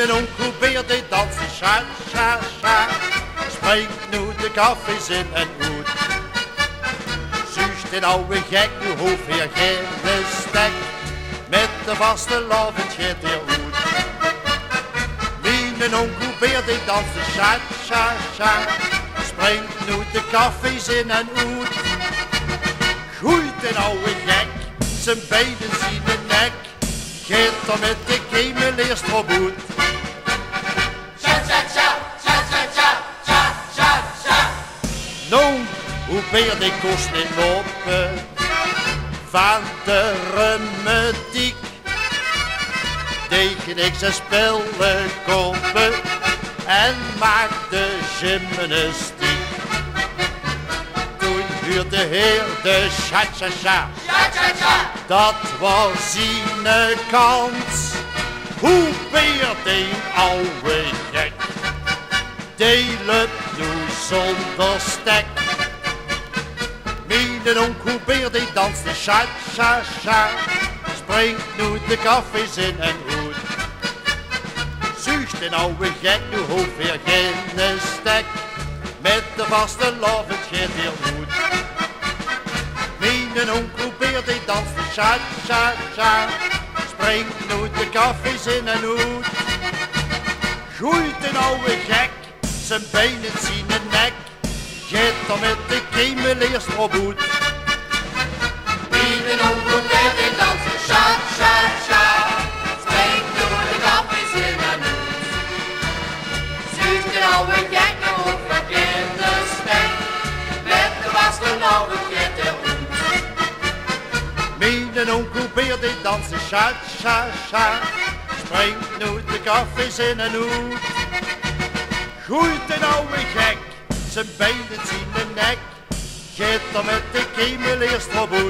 Mijn onkel Beer die danst de sja, sja, sja. Springt nu de kaffies in en uit. Zuust een oude gek, nu hoeft weer geen stek. Met de vaste lavend gaat hij uit. Mijn onkel Beer die danst de sja, sja, sja. Springt nu de kaffies in en uit. Groeit een oude gek, zijn benen zien de nek. Gaat er met de Keemeleers voorboet. Noonk, Hoebeer die kost niet lopen van de remediek. Tegen ik zijn spellen kopen en maak de gymnastiek. Toen huurde de heer de cha-cha-cha. Dat was zijn kans. Hoebeer die oude gek, die loopt nu zonder stek. Mijn onkel Hoebeer die danst de cha-cha-cha. Springt nu de kaffies in en uit. Zuust een oude gek, nu hoeft weer geen stek. Met de vaste lavend gaat heel goed. Mijn onkel Hoebeer die danst de cha-cha-cha. Springt nu de kaffies in en uit. Groeit een oude gek, zijn benen zien de nek. Gaat er met de Keemeleers voorboet. Mijn onkel Hoebeer die danst de cha-cha-cha. Springt nu de kaffies in en uit. Zuust een oude gek, nu hoeft weer geen stek. Met de vaste lavend gaat hij uit. Mijn onkel Hoebeer die danst de cha-cha-cha. Springt nu de kaffies in en uit. Groeit een oude gek, zijn benen zien de nek. Gaat er met de Keemeleers voorboet.